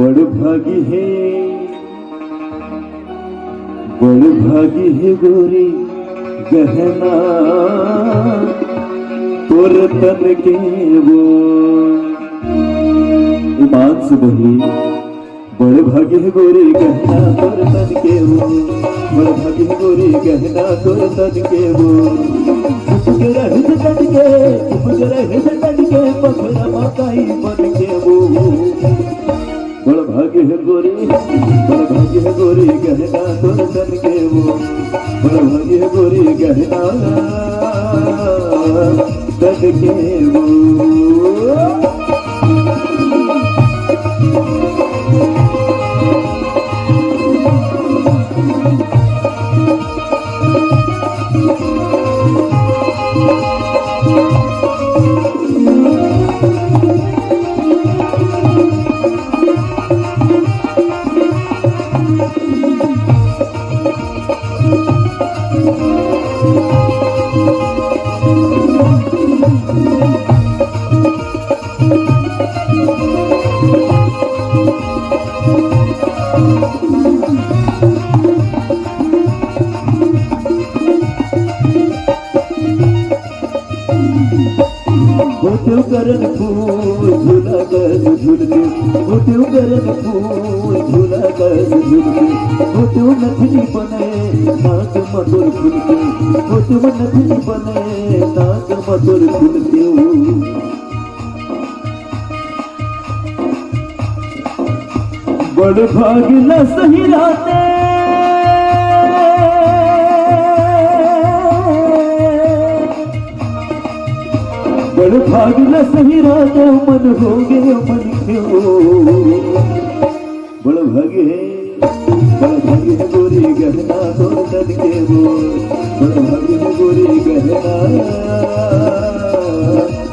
बड़ भागी है, बड़ भागी है गोरी गहना तोर तन के वो ईमान से बही। बड़ भागी है गोरी गहना तोर तन के वो, बड़ भागी है गोरी गहना तोर तन के वो। चुप रहे से तन के, चुप रहे से तन के, पखरा मकाई बन के वो। बड़ भाग्य है गोरी, बड़ भाग्य है गोरी गहना तोर तन के वो, बड़ भाग्य है गोरी गहना तन के वो। करन फूल झूला कर झूलते, होते करन फूल झूला कर झूलते, होते नथनी बने नाच मधुर फूलते, होते नथनी बने नाच मधुर फूलते। बड़ भागिला सही राते बड़ भागिला सही राते मन हो गए मन क्यों। बड़ भाग्य है, बड़ भाग्य है गोरी गहना तोर तन के वो, बड़ भाग्य है गोरी गहना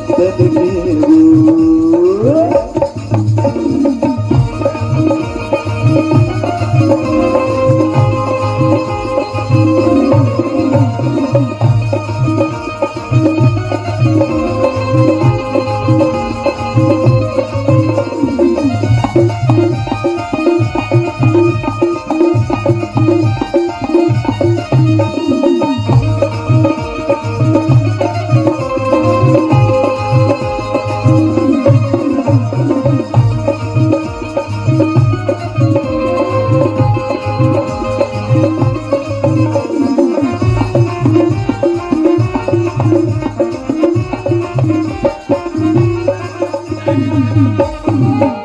तन के वो।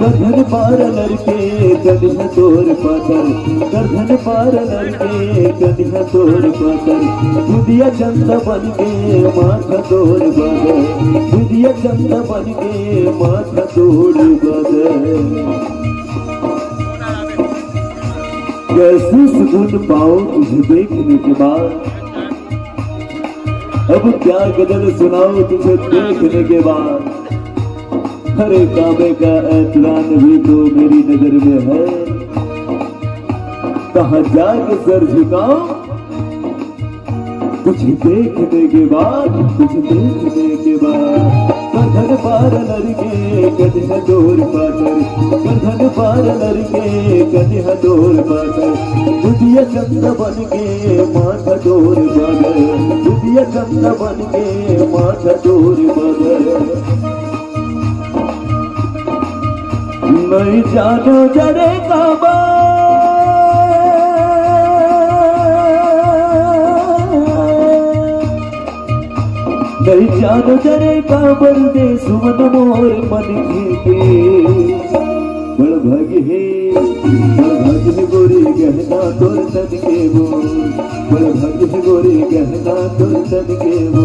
गर्दन पार लड़के कदिया तोर पातर, गर्दन पार लड़के कदिया तोर पातर, दुधिया चंदा बन के माथा तोर बदर, दुधिया चंदा बन के माथा तोर बदर। कैसे सुकून पाओ तुझे देखने के बाद, अब क्या गजल सुनाओ तुझे देखने के बाद। हरे काबे का ऐतरान भी तो मेरी नजर में है, कहाँ जाके सर झुकाओ कुछ देखने के बाद, कुछ देखने के बाद। गर्दन पार लड़के कदिया तोर पातर, गर्दन पार लड़के कदिया तोर पातर, दुधिया चंदा बन के माथा तोर बदर, दुधिया चंदा बन के माथा तोर बदर। नहीं जानो जरे काबा, नहीं जानो जरे काबर दे सुमन मोर मन के। बड़ भाग्य है, बड़ भाग्य है गोरी गहना तोर तन के वो, बड़ भाग्य है गोरी गहना तोर तन के वो।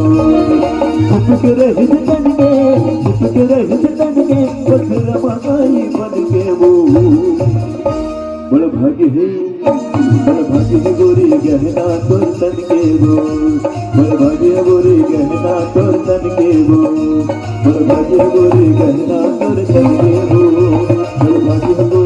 चुप रहे से तन के, चुप रहे से तन के, पत्थर मकाई बन के वो। बड़ भाग्य है, बड़ भाग्य है गोरी गहना तोर तन के वो, बड़ भाग्य है गोरी गहना तोर तन के वो, बड़ भाग्य है गोरी गहना तोर तन के वो, बड़ भाग्य है।